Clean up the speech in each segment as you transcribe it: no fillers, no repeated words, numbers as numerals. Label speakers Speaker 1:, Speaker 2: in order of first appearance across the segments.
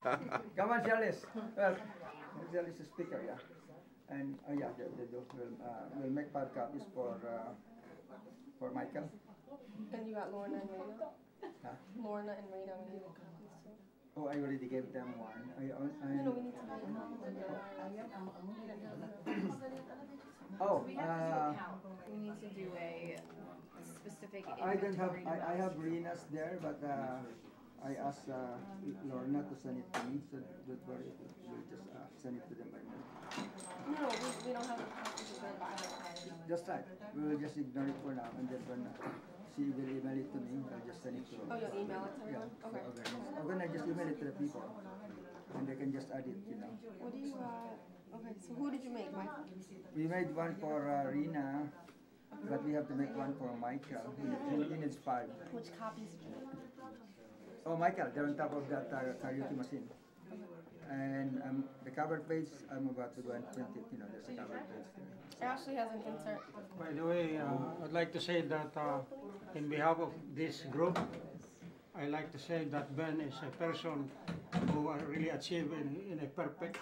Speaker 1: Come on, Charles. Well, Charles is a speaker, yeah. And yeah, they do. We'll make 5 copies for Michael.
Speaker 2: And you got Lorna and Rita?
Speaker 1: Huh?
Speaker 2: Lorna and Rita, we need copies too.
Speaker 1: Oh, I already gave them one.
Speaker 2: No, we need to make copies.
Speaker 1: Oh,
Speaker 3: We need to do a specific
Speaker 1: I don't have.
Speaker 3: inventory.
Speaker 1: I have Rena's there, but I asked Lorna to send it to me. So don't worry, we'll just send it to them by mail.
Speaker 2: No, we don't have a copy to go by.
Speaker 1: Just right. We will just ignore it for now, and then when she will email it to me, I'll just send it to her.
Speaker 2: Oh, you'll email it to
Speaker 1: Yeah.
Speaker 2: everyone? Okay.
Speaker 1: I'm gonna just email it to the people, and they can just add it. You know.
Speaker 2: What do you okay, so who did you make, Mike?
Speaker 1: We made one for Rena, but we have to make one for Michael. He needs 5.
Speaker 2: Which copies did you make?
Speaker 1: Oh, Michael, they're on top of that karaoke machine. And the cover page, I'm about to go and print it. You know, there's a cover page there.
Speaker 2: Ashley has an insert.
Speaker 4: By the way, I'd like to say that in behalf of this group, I like to say that Ben is a person who really achieved in a perfect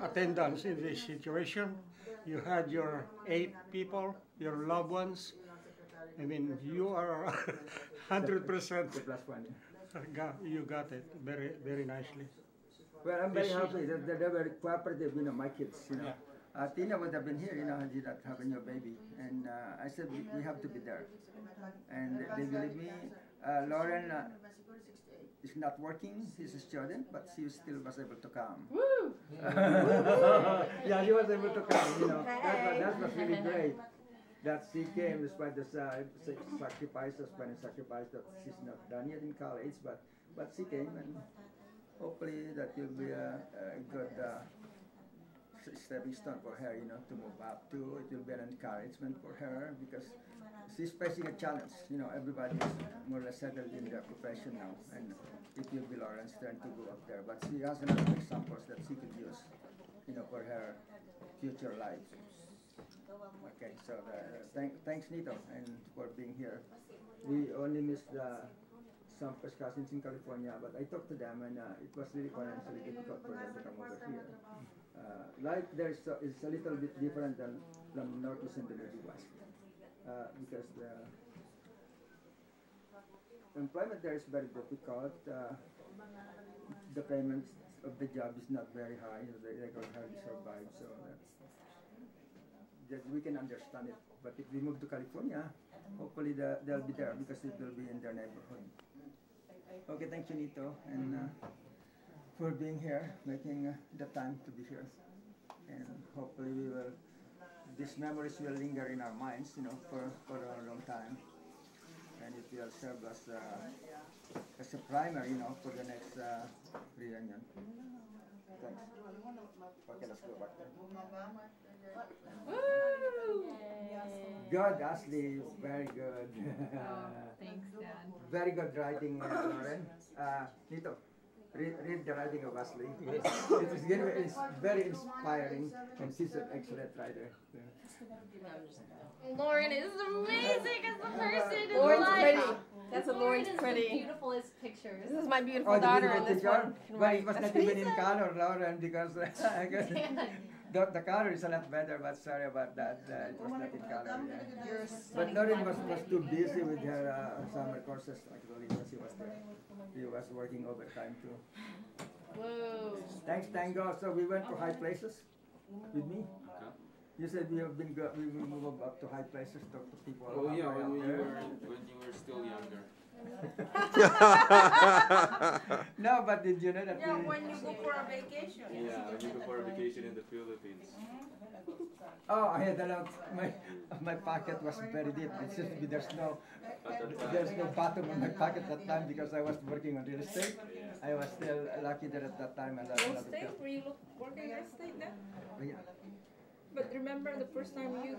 Speaker 4: attendance in this situation. You had your 8 people, your loved ones. I mean, you are 100%.
Speaker 1: The plus one.
Speaker 4: You got it very, very nicely.
Speaker 1: Well, I'm very happy that they're very cooperative, you know, my kids, you know. Tina would have been here, you know, had you not having your baby. And I said, we have to be there. And they believe me. Lauren is not working, she's a student, but she still was able to come.
Speaker 2: Woo!
Speaker 1: Yeah, she was able to come, you know. That was really great. That she came despite the sacrifices, many sacrifices that she's not done yet in college, but she came, and hopefully that will be a good stepping stone for her, you know, to move up to. It will be an encouragement for her because she's facing a challenge. You know, everybody is more or less settled in their profession now, and it will be Lauren's turn to go up there. But she has enough examples that she could use, you know, for her future life. Okay, so thanks Nito and for being here. We only missed some first cousins in California, but I talked to them and it was really financially difficult for them to come over here. Life there is a little bit different than Northeast and the Midwest because the employment there is very difficult. The payments of the job is not very high. They can hardly survive, so we can understand it. But if we move to California, hopefully they'll be there because it will be in their neighborhood. Okay, thank you, Nito, and for being here, making the time to be here. And hopefully these memories will linger in our minds, you know, for a long time. And it will serve as a primer, you know, for the next reunion. Thanks. Okay, let's go back there.
Speaker 3: Woo!
Speaker 1: Good, Ashley, very good.
Speaker 3: Thanks, Dad.
Speaker 1: Very good writing, Lauren. Nito, read the writing of Ashley. It's very inspiring, and she's an excellent writer.
Speaker 3: Lauren is amazing as a person in
Speaker 2: Lauren's
Speaker 3: life.
Speaker 2: pretty. That's a Lauren's
Speaker 3: Lauren is
Speaker 2: pretty.
Speaker 3: the beautifulest pictures.
Speaker 2: This is my beautiful
Speaker 1: Oh, the
Speaker 2: daughter,
Speaker 1: beautiful
Speaker 2: and this
Speaker 1: picture?
Speaker 2: one can
Speaker 1: But it
Speaker 2: write.
Speaker 1: was
Speaker 2: That's
Speaker 1: not
Speaker 2: what he
Speaker 1: even in
Speaker 2: said.
Speaker 1: color, Lauren, because I guess the color is a lot better, but sorry about that. It was not in color. Yeah. But Lauren was too busy with her summer courses, actually, when she was there. She was working overtime too.
Speaker 3: Whoa.
Speaker 1: Thanks, Tango. So we went to high places with me. You said we have been we will move up to high places, talk to people.
Speaker 5: Oh yeah,
Speaker 1: out
Speaker 5: when
Speaker 1: there.
Speaker 5: you were still younger.
Speaker 1: No, but did you know that?
Speaker 6: Yeah, when you go for a vacation.
Speaker 5: Yeah, when you go for a vacation in the Philippines.
Speaker 1: Oh, I had a lot. My pocket was very deep. It's just there's no bottom in my pocket that time because I was working on real estate. I was still lucky that at that time. And
Speaker 6: Real estate? Were you working real estate then?
Speaker 1: Yeah.
Speaker 6: But remember the first time you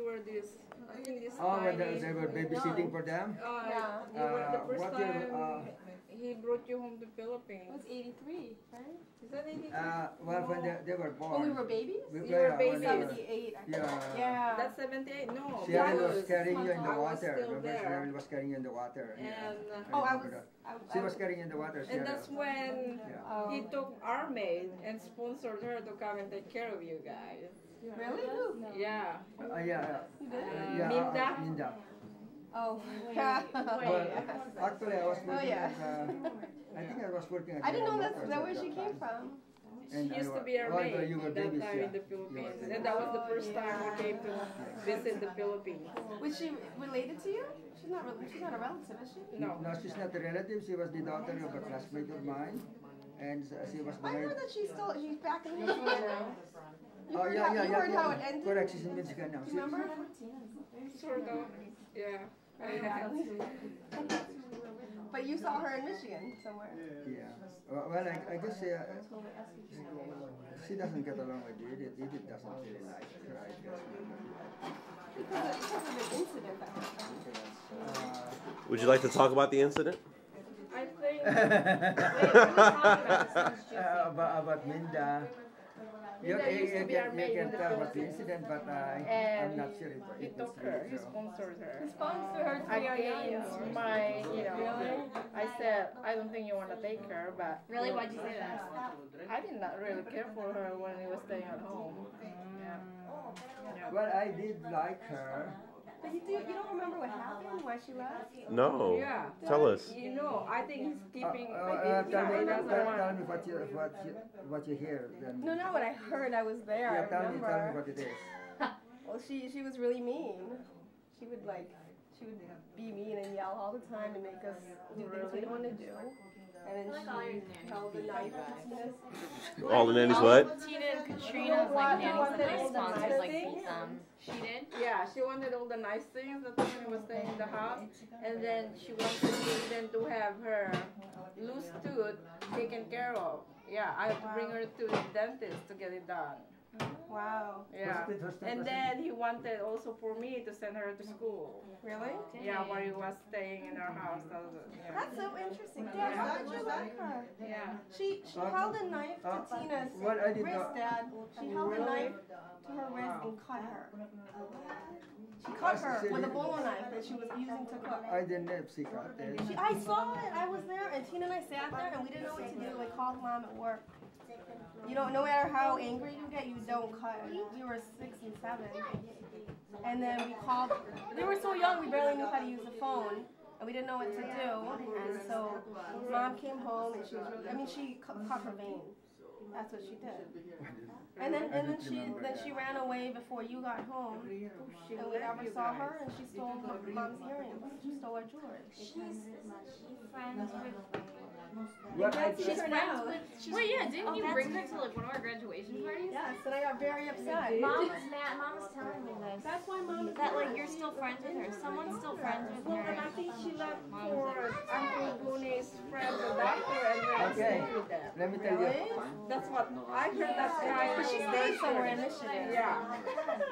Speaker 6: were this, I think this
Speaker 1: Oh, when
Speaker 6: tiny-
Speaker 1: they were babysitting for them.
Speaker 6: you were the first
Speaker 1: what
Speaker 6: time
Speaker 1: year,
Speaker 6: he brought you home to
Speaker 2: It
Speaker 6: Philippines?
Speaker 2: was 83, right?
Speaker 6: Is that 83?
Speaker 1: Well, when they were born.
Speaker 2: When we were babies?
Speaker 1: We-
Speaker 6: You were
Speaker 1: yeah, when
Speaker 6: babies.
Speaker 1: they were-
Speaker 2: 78, I think.
Speaker 1: Yeah.
Speaker 2: Yeah.
Speaker 6: That's 78? No.
Speaker 1: Cheryl was
Speaker 6: because
Speaker 1: carrying you in the
Speaker 6: I was
Speaker 1: water.
Speaker 6: still
Speaker 1: Remember,
Speaker 6: there.
Speaker 1: Cheryl was carrying you in the water.
Speaker 6: And,
Speaker 2: Oh, I
Speaker 1: remember
Speaker 2: was.
Speaker 1: that.
Speaker 2: I
Speaker 1: She was carrying you in the water.
Speaker 6: And
Speaker 1: Cheryl.
Speaker 6: that's when
Speaker 1: Yeah.
Speaker 6: he took our maid and sponsored her to come and take care of you guys.
Speaker 2: Really? Who?
Speaker 6: Yeah.
Speaker 1: Yeah.
Speaker 2: You did?
Speaker 1: Yeah,
Speaker 6: Minda?
Speaker 1: Minda.
Speaker 2: Oh, yeah.
Speaker 1: Well, actually, I was working
Speaker 2: Oh, yeah.
Speaker 1: at, I think I was working at
Speaker 2: I didn't know
Speaker 1: General
Speaker 2: that's
Speaker 1: Motors
Speaker 2: that
Speaker 1: at
Speaker 2: where she
Speaker 1: that
Speaker 2: came
Speaker 1: time.
Speaker 2: from.
Speaker 1: And
Speaker 6: She
Speaker 1: I
Speaker 6: used to
Speaker 1: wa-
Speaker 6: be our
Speaker 1: well,
Speaker 6: maid
Speaker 1: you were
Speaker 6: at that
Speaker 1: babies,
Speaker 6: time
Speaker 1: yeah.
Speaker 6: in the
Speaker 1: You were
Speaker 6: Philippines.
Speaker 1: babies.
Speaker 6: And that was the first time we came to visit the Philippines.
Speaker 2: Was she related to you? She's not. She's not a relative, is she?
Speaker 6: No.
Speaker 1: No, she's not a relative. She was the daughter of a classmate of mine, and she was
Speaker 2: I
Speaker 1: married.
Speaker 2: heard that she's back in Michigan now. You
Speaker 1: Oh
Speaker 2: heard,
Speaker 1: yeah,
Speaker 2: how,
Speaker 1: yeah,
Speaker 2: you
Speaker 1: yeah.
Speaker 2: heard how it ended?
Speaker 1: Correct. She's in Michigan now.
Speaker 2: Do you remember?
Speaker 6: Sort of. Yeah.
Speaker 2: But you saw her in Michigan somewhere.
Speaker 1: Yeah. Well, I guess she doesn't get along with Edith. Edith doesn't really like her, I guess.
Speaker 2: Because of the incident that happened.
Speaker 7: Would you like to talk about the incident?
Speaker 6: I think.
Speaker 1: About Minda. You
Speaker 6: Minda used to be our maid in
Speaker 1: can
Speaker 6: the
Speaker 1: tell about the
Speaker 6: Philippines.
Speaker 1: incident, but I'm
Speaker 6: And
Speaker 1: not sure
Speaker 6: he
Speaker 1: if
Speaker 6: took
Speaker 1: it's
Speaker 6: her,
Speaker 1: really
Speaker 6: he
Speaker 1: so.
Speaker 6: sponsored her.
Speaker 2: Sponsor her to be our
Speaker 6: Against
Speaker 2: yaya.
Speaker 6: my, I said, I don't think you want to take her, but.
Speaker 3: Really? Why'd you say that?
Speaker 6: I did not really care for her when he was staying at home. Yeah.
Speaker 1: Well, I did like her.
Speaker 2: But you don't remember what happened? Why she left?
Speaker 7: No.
Speaker 6: Yeah.
Speaker 7: Tell us.
Speaker 6: You know, I think he's keeping.
Speaker 1: Tell
Speaker 6: he
Speaker 1: me
Speaker 6: doesn't want.
Speaker 1: what you hear. Then.
Speaker 2: No, not what I heard. I was there.
Speaker 1: Yeah,
Speaker 2: I
Speaker 1: tell me
Speaker 2: remember.
Speaker 1: what it is.
Speaker 2: Well, she was really mean. She would be mean and yell all the time and make us do things we didn't want to do. And then she held a knife to Tina's.
Speaker 7: All the nannies what?
Speaker 3: Tina and Katrina's like nannies that they sponsors like beat them. She did?
Speaker 6: Yeah, she wanted all the nice things that when he was staying in the house, and then she wanted Aiden to have her loose tooth taken care of. Yeah, I had to bring her to the dentist to get it done.
Speaker 2: Wow.
Speaker 6: Yeah, and then he wanted also for me to send her to school.
Speaker 2: Really?
Speaker 6: Yeah, while he was staying in our house. That was, yeah.
Speaker 2: That's so interesting. Dad, how did you like her?
Speaker 6: Yeah.
Speaker 2: She held a knife to Tina's
Speaker 1: Well, I did
Speaker 2: wrist,
Speaker 1: not-
Speaker 2: Dad. She held a knife to her wrist and cut her. She cut her with a bolo knife that she was using to cook.
Speaker 1: I didn't know if she got it.
Speaker 2: I saw it. I was there, and Tina and I sat there, and we didn't know what to do. We called Mom at work. You don't, no matter how angry you get, you don't cut. We were 6 and 7. And then we called, they were so young, we barely knew how to use the phone. And we didn't know what to do. And so Mom came home and she was really, she cut her vein. That's what she did. And then she ran away before you got home. And we never saw her, and she stole Mom's earrings. She stole our jewelry.
Speaker 3: She's friends with.
Speaker 1: Well,
Speaker 3: She's friends with. Wait, yeah, didn't you bring her to like one of our graduation parties?
Speaker 2: Yes, and I got very upset.
Speaker 3: Mom was mad. Mom was telling me this.
Speaker 2: That's why Mom is
Speaker 3: That like you're still friends with her. Someone's still friends with
Speaker 6: Well,
Speaker 3: her.
Speaker 6: and I think she left for Uncle Booney's friend, the doctor, and then
Speaker 1: Okay.
Speaker 6: stayed with them.
Speaker 1: let me tell you.
Speaker 6: That's what I heard. That guy.
Speaker 2: But she stayed somewhere in Michigan.
Speaker 6: Yeah.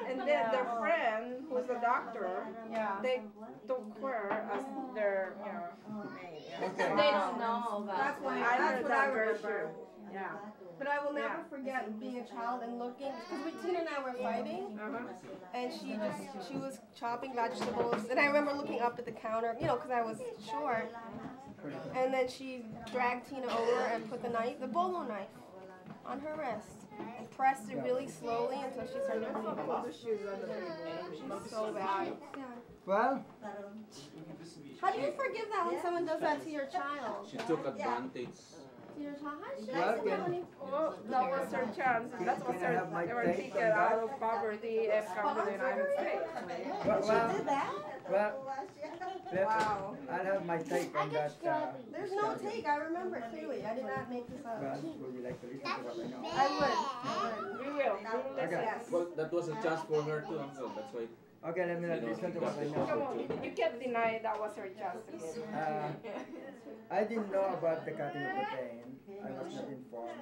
Speaker 6: And then their friend, who's a doctor,
Speaker 2: Yeah.
Speaker 6: they took her as their, maid. Yeah.
Speaker 1: Okay.
Speaker 3: They don't know about.
Speaker 2: That's why.
Speaker 6: I
Speaker 2: That's
Speaker 6: heard
Speaker 2: what I
Speaker 6: that very
Speaker 2: remember.
Speaker 6: true. Yeah.
Speaker 2: But I will never forget being a child and looking, because Tina and I were fighting, and she was chopping vegetables, and I remember looking up at the counter, because I was short, and then she dragged Tina over and put the bolo knife, on her wrist, and pressed it really slowly until she started bleeding. She's so bad.
Speaker 1: Well,
Speaker 2: How do you forgive that when someone does that to your child?
Speaker 5: She took advantage.
Speaker 2: To your child?
Speaker 6: Well, that was her chance. That was her. They were taken out of poverty and come to the United States.
Speaker 1: well,
Speaker 2: Wow.
Speaker 1: I'll have my take on that.
Speaker 2: There's no take. I remember it clearly. I did not make this up.
Speaker 1: Well, would you like to listen to what I know?
Speaker 2: I would.
Speaker 6: We will. We will listen.
Speaker 1: Okay.
Speaker 5: Well, that was a chance for her too, Uncle. That's why.
Speaker 1: Okay, let me listen to what I
Speaker 6: Come
Speaker 1: know.
Speaker 6: on, you can't deny that was her chance to get.
Speaker 1: I didn't know about the cutting of the vein. I was not informed.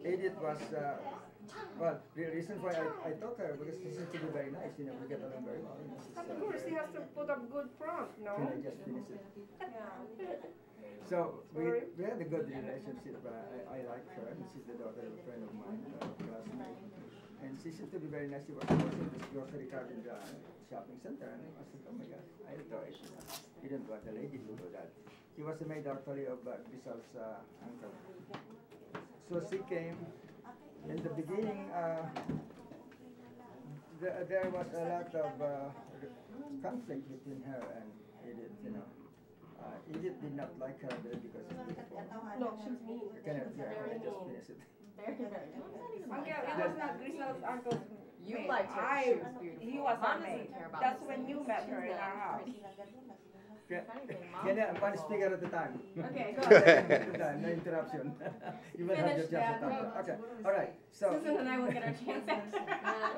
Speaker 1: Edith was, well, the reason why I took her, because she seems to be very nice, you know, we get along very well. You know,
Speaker 6: Of course, he has to put up good front, no?
Speaker 1: can I just finish it?
Speaker 2: Yeah.
Speaker 1: So we had a good relationship. I like her, and she's the daughter of a friend of mine, a classmate. And she seems to be very nice. She was also this grocery cart in the shopping center, and I said, oh my God, I adore it. You know. You didn't want a lady to do that. She was the maid actually of Bisal's uncle. So she came. In the beginning, there was a lot of conflict between her and Edith, you know. Edith did not like her there because of this.
Speaker 2: No, she was mean.
Speaker 1: Can I just finish it?
Speaker 2: Very, very mean.
Speaker 6: Uncle, it was not Grisel's uncle's
Speaker 3: You
Speaker 6: maid.
Speaker 3: liked her. She was beautiful.
Speaker 6: He was
Speaker 3: Mom
Speaker 6: our
Speaker 3: doesn't
Speaker 6: maid.
Speaker 3: care about
Speaker 6: That's
Speaker 3: this.
Speaker 6: when you met her in our house.
Speaker 1: Can I one speaker at a time?
Speaker 2: Okay, go.
Speaker 1: No interruption. You will have your
Speaker 2: Finish,
Speaker 1: chance to
Speaker 2: Dad.
Speaker 1: talk. Okay, all right. So,
Speaker 2: Susan and I will get our chance after.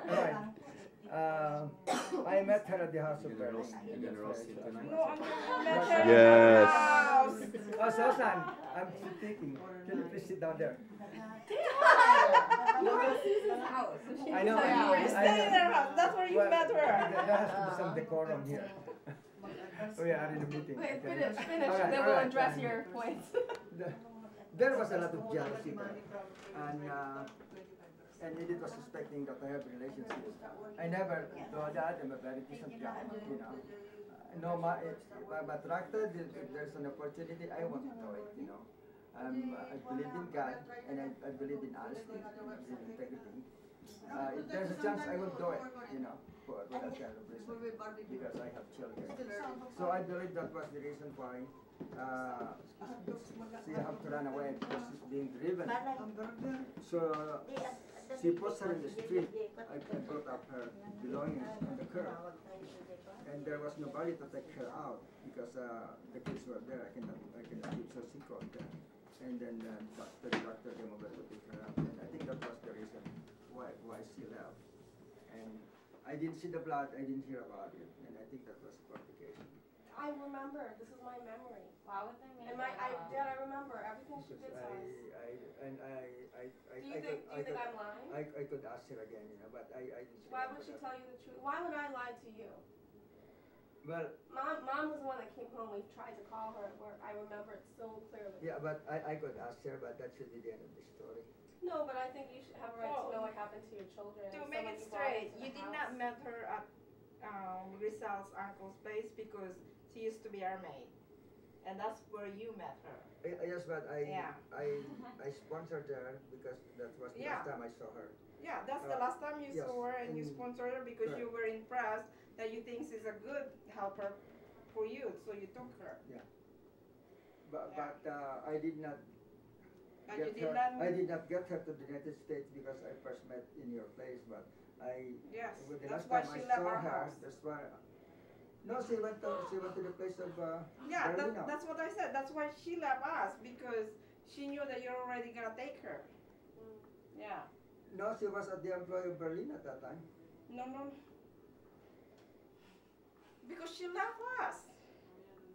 Speaker 1: all right. I met her at the house of Teresing.
Speaker 5: And then roast it tonight.
Speaker 6: No, Uncle, you met her in
Speaker 7: Yes.
Speaker 6: our house.
Speaker 1: Oh, Susan, I'm thinking. Can you please sit down there?
Speaker 2: You were at Susan's house. So she
Speaker 1: I know.
Speaker 2: was like,
Speaker 6: You were
Speaker 1: I
Speaker 6: staying
Speaker 1: know.
Speaker 6: in their house. That's where you
Speaker 1: Well,
Speaker 6: met her.
Speaker 1: There has to be some decorum here. We are in a meeting.
Speaker 2: Wait,
Speaker 1: okay?
Speaker 2: finish,
Speaker 1: All right,
Speaker 2: then
Speaker 1: all
Speaker 2: we'll
Speaker 1: right,
Speaker 2: address
Speaker 1: fine.
Speaker 2: your points.
Speaker 1: There was a lot of jealousy there, and Edith was suspecting that I have relationships. I never do that. I'm a very decent guy, you know. No, if I'm attracted, if there's an opportunity, I want to do it, you know. I believe in God, and I believe in honesty, in integrity. If there's a chance, I will do it, you know, for that kind of reason, because I have children. So I believe that was the reason why she had to run away because she's being driven. So she puts her in the street. I brought up her belongings on the curb. And there was nobody to take her out because the kids were there. I cannot keep, so she called them. And then the doctor came over to pick her up. And I think that was the reason why she left. And I didn't see the blood, I didn't hear about it. And I think that was a complication.
Speaker 2: I remember. This is my memory.
Speaker 3: Why would they make
Speaker 2: And Dad, I remember everything she did to us. Do you think I'm lying?
Speaker 1: I could ask her again, you know, but I didn't.
Speaker 2: Why would she tell you the truth? Why would I lie to you?
Speaker 1: Well,
Speaker 2: Mom was the one that came home. We tried to call her at work. I remember it so clearly.
Speaker 1: yeah, but I could ask her, but that should be the end of the story.
Speaker 2: No, but I think you should have a right to know what happened to your children.
Speaker 6: To
Speaker 2: Someone
Speaker 6: make it
Speaker 2: you brought
Speaker 6: straight,
Speaker 2: into
Speaker 6: you
Speaker 2: the
Speaker 6: did
Speaker 2: house.
Speaker 6: not met her at Grisel's uncle's place because she used to be our maid. And that's where you met her.
Speaker 1: Yes, but I sponsored her because that was the
Speaker 6: Yeah.
Speaker 1: last time I saw her.
Speaker 6: Yeah, that's the last time you
Speaker 1: yes.
Speaker 6: saw her and you sponsored her because you were impressed that you think she's a good helper for you, so you took her.
Speaker 1: But I did not.
Speaker 6: And you
Speaker 1: Get
Speaker 6: did
Speaker 1: her,
Speaker 6: not.
Speaker 1: I did not get her to the United States because I first met in your place, but
Speaker 6: Yes,
Speaker 1: the
Speaker 6: that's
Speaker 1: last
Speaker 6: why
Speaker 1: time
Speaker 6: she
Speaker 1: I
Speaker 6: left
Speaker 1: saw
Speaker 6: our
Speaker 1: her,
Speaker 6: house.
Speaker 1: that's why. No, she went to the place of
Speaker 6: Yeah,
Speaker 1: Berlino.
Speaker 6: that's what I said. That's why she left us because she knew that you're already gonna take her. Yeah.
Speaker 1: No, she was at the employee of Berlin at that time.
Speaker 6: No. Because she left us.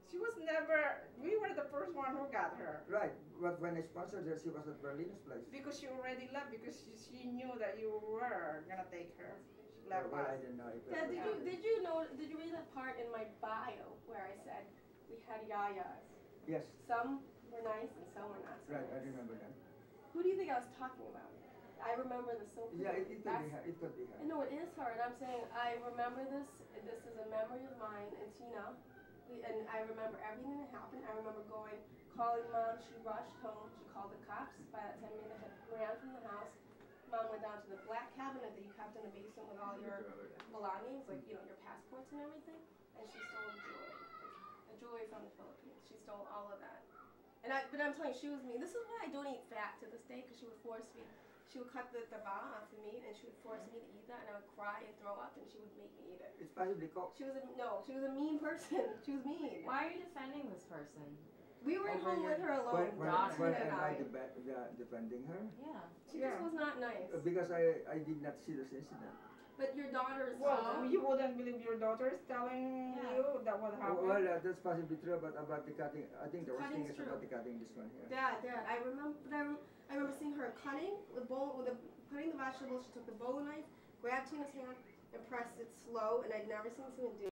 Speaker 6: She was never. We were the first one who got her.
Speaker 1: Right, but when I sponsored her, she was at Berlin's place.
Speaker 6: Because she already left because she knew that you were gonna take her. She left
Speaker 1: Well, I
Speaker 6: us.
Speaker 1: didn't know.
Speaker 2: Dad, did you read that part in my bio where I said we had yayas?
Speaker 1: Yes,
Speaker 2: Some were nice and some were not so
Speaker 1: right, I
Speaker 2: nice.
Speaker 1: remember that.
Speaker 2: Who do you think I was talking about? I remember this so clearly.
Speaker 1: Yeah, it could be her. It could be her.
Speaker 2: No, it is her, and I'm saying I remember this. This is a memory of mine and Tina. And I remember everything that happened. I remember calling Mom. She rushed home. She called the cops. By that time, Mina had ran from the house. Mom went down to the black cabinet that you kept in the basement with all your belongings, like your passports and everything. And she stole the jewelry from the Philippines. She stole all of that. But I'm telling you, she was mean. This is why I don't eat fat to this day, because she would force me. She would cut the taba off the meat, and she would force me to eat that, and I would cry and throw up, and she would make me eat it.
Speaker 1: It's possibly cooked.
Speaker 2: She was a mean person. She was mean.
Speaker 3: Why are you defending this person?
Speaker 2: We were at home with her alone.
Speaker 1: When
Speaker 2: Tina and
Speaker 1: am I
Speaker 2: I.
Speaker 1: defending her?
Speaker 3: Yeah.
Speaker 2: She just was not nice.
Speaker 1: Because I did not see this incident.
Speaker 2: But your daughter is
Speaker 6: Well, you wouldn't believe your daughter's telling you that what happened.
Speaker 1: Well, that's possibly true, but about the cutting, I think the worst thing is about the cutting this one here.
Speaker 2: Dad, I remember seeing her cutting cutting the vegetables. She took the bowl knife, grabbed Tina's hand, and pressed it slow, and I'd never seen someone do